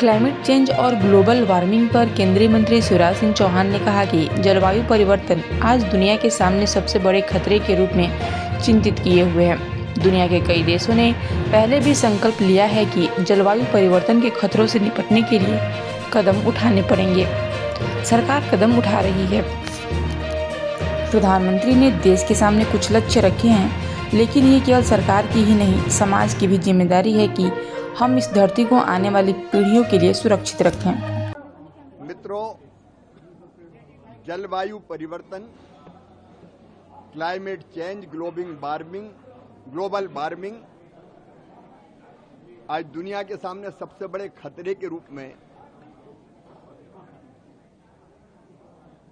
Climate change और global warming पर केंद्रीय मंत्री शिवराज सिंह चौहान ने कहा कि जलवायु परिवर्तन आज दुनिया के सामने सबसे बड़े खतरे के रूप में चिंतित किए हुए है। दुनिया के कई देशों ने पहले भी संकल्प लिया है कि जलवायु परिवर्तन के खतरों से निपटने के लिए कदम उठाने पड़ेंगे। सरकार कदम उठा रही है। प्रधानमंत्री ने देश के सामने कुछ लक्ष्य रखे हैं, लेकिन ये केवल सरकार की ही नहीं, समाज की भी जिम्मेदारी है कि हम इस धरती को आने वाली पीढ़ियों के लिए सुरक्षित रखें। मित्रों, जलवायु परिवर्तन, क्लाइमेट चेंज, ग्लोबल वार्मिंग आज दुनिया के सामने सबसे बड़े खतरे के रूप में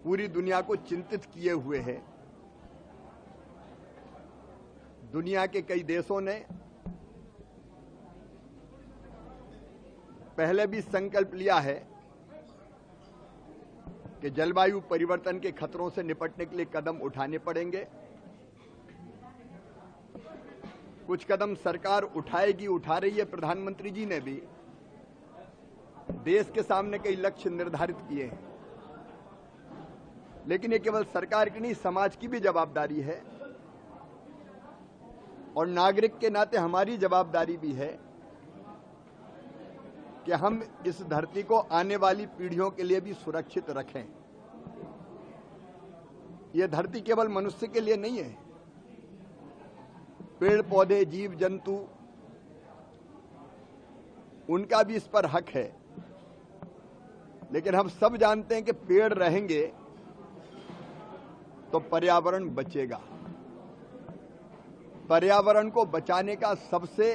पूरी दुनिया को चिंतित किए हुए है। दुनिया के कई देशों ने पहले भी संकल्प लिया है कि जलवायु परिवर्तन के खतरों से निपटने के लिए कदम उठाने पड़ेंगे। कुछ कदम सरकार उठाएगी, उठा रही है। प्रधानमंत्री जी ने भी देश के सामने कई लक्ष्य निर्धारित किए हैं, लेकिन ये केवल सरकार की नहीं, समाज की भी जवाबदारी है और नागरिक के नाते हमारी जवाबदारी भी है कि हम इस धरती को आने वाली पीढ़ियों के लिए भी सुरक्षित रखें। यह धरती केवल मनुष्य के लिए नहीं है, पेड़ पौधे, जीव जंतु, उनका भी इस पर हक है। लेकिन हम सब जानते हैं कि पेड़ रहेंगे तो पर्यावरण बचेगा। पर्यावरण को बचाने का सबसे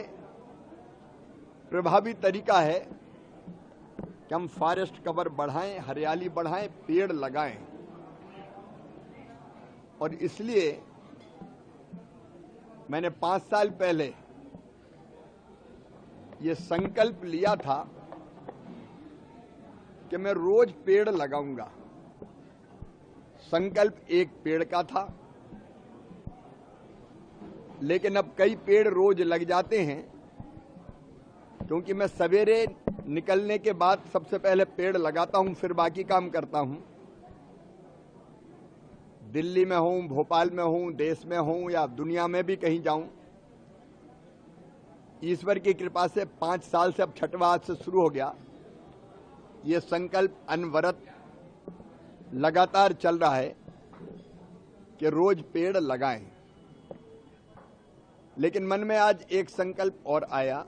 प्रभावी तरीका है कि हम फॉरेस्ट कवर बढ़ाएं, हरियाली बढ़ाएं, पेड़ लगाएं। और इसलिए मैंने 5 साल पहले ये संकल्प लिया था कि मैं रोज पेड़ लगाऊंगा। संकल्प एक पेड़ का था, लेकिन अब कई पेड़ रोज लग जाते हैं, क्योंकि मैं सवेरे निकलने के बाद सबसे पहले पेड़ लगाता हूं, फिर बाकी काम करता हूं। दिल्ली में हूं, भोपाल में हूं, देश में हूं या दुनिया में भी कहीं जाऊं, ईश्वर की कृपा से 5 साल से, अब 6वां आज से शुरू हो गया, ये संकल्प अनवरत लगातार चल रहा है कि रोज पेड़ लगाएं। लेकिन मन में आज एक संकल्प और आया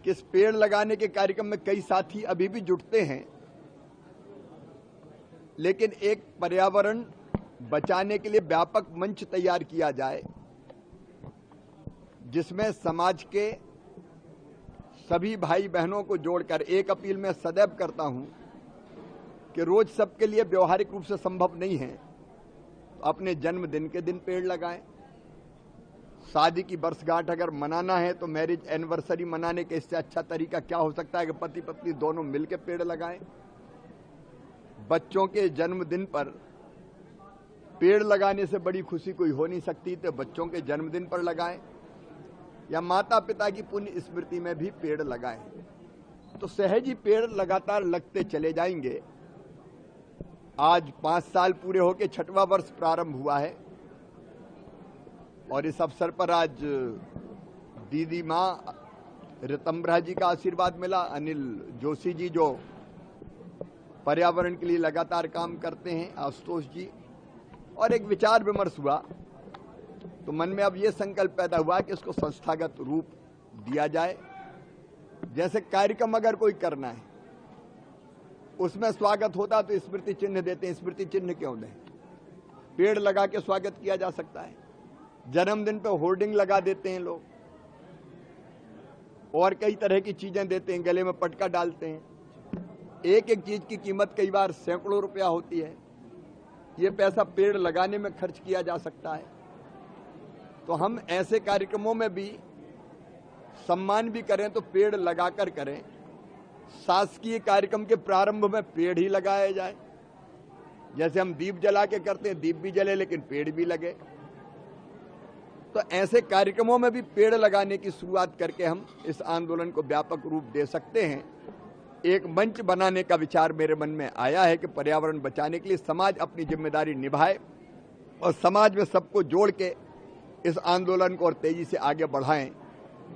कि इस पेड़ लगाने के कार्यक्रम में कई साथी अभी भी जुटते हैं, लेकिन एक पर्यावरण बचाने के लिए व्यापक मंच तैयार किया जाए, जिसमें समाज के सभी भाई बहनों को जोड़कर एक अपील मैं सदैव करता हूं कि रोज सबके लिए व्यवहारिक रूप से संभव नहीं है, तो अपने जन्मदिन के दिन पेड़ लगाएं। शादी की वर्षगांठ अगर मनाना है तो मैरिज एनिवर्सरी मनाने के इससे अच्छा तरीका क्या हो सकता है कि पति पत्नी दोनों मिलकर पेड़ लगाएं। बच्चों के जन्मदिन पर पेड़ लगाने से बड़ी खुशी कोई हो नहीं सकती, तो बच्चों के जन्मदिन पर लगाएं या माता पिता की पुण्य स्मृति में भी पेड़ लगाएं। तो सहज ही पेड़ लगातार लगते चले जाएंगे। आज 5 साल पूरे होके 6वां वर्ष प्रारंभ हुआ है और इस अवसर पर आज दीदी माँ ऋतंभरा जी का आशीर्वाद मिला, अनिल जोशी जी जो पर्यावरण के लिए लगातार काम करते हैं, आशुतोष जी, और एक विचार विमर्श हुआ। तो मन में अब ये संकल्प पैदा हुआ कि इसको संस्थागत रूप दिया जाए। जैसे कार्यक्रम अगर कोई करना है, उसमें स्वागत होता तो स्मृति चिन्ह देते हैं। स्मृति चिन्ह क्यों दें? पेड़ लगा के स्वागत किया जा सकता है। जन्मदिन पे होर्डिंग लगा देते हैं लोग, और कई तरह की चीजें देते हैं, गले में पटका डालते हैं। एक एक चीज की कीमत कई बार सैकड़ों रुपया होती है। ये पैसा पेड़ लगाने में खर्च किया जा सकता है। तो हम ऐसे कार्यक्रमों में भी सम्मान भी करें तो पेड़ लगाकर करें। शासकीय कार्यक्रम के प्रारंभ में पेड़ ही लगाया जाए। जैसे हम दीप जला के करते हैं, दीप भी जले लेकिन पेड़ भी लगे। तो ऐसे कार्यक्रमों में भी पेड़ लगाने की शुरुआत करके हम इस आंदोलन को व्यापक रूप दे सकते हैं। एक मंच बनाने का विचार मेरे मन में आया है कि पर्यावरण बचाने के लिए समाज अपनी जिम्मेदारी निभाए और समाज में सबको जोड़ के इस आंदोलन को और तेजी से आगे बढ़ाएं।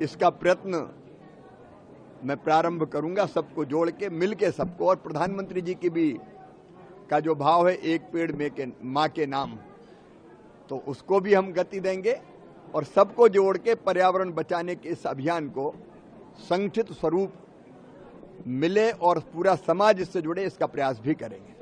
इसका प्रयत्न मैं प्रारंभ करूंगा, सबको जोड़ के, मिल के सबको। और प्रधानमंत्री जी की भी का जो भाव है, एक पेड़ माँ के नाम, तो उसको भी हम गति देंगे और सबको जोड़ के पर्यावरण बचाने के इस अभियान को संगठित स्वरूप मिले और पूरा समाज इससे जुड़े, इसका प्रयास भी करेंगे।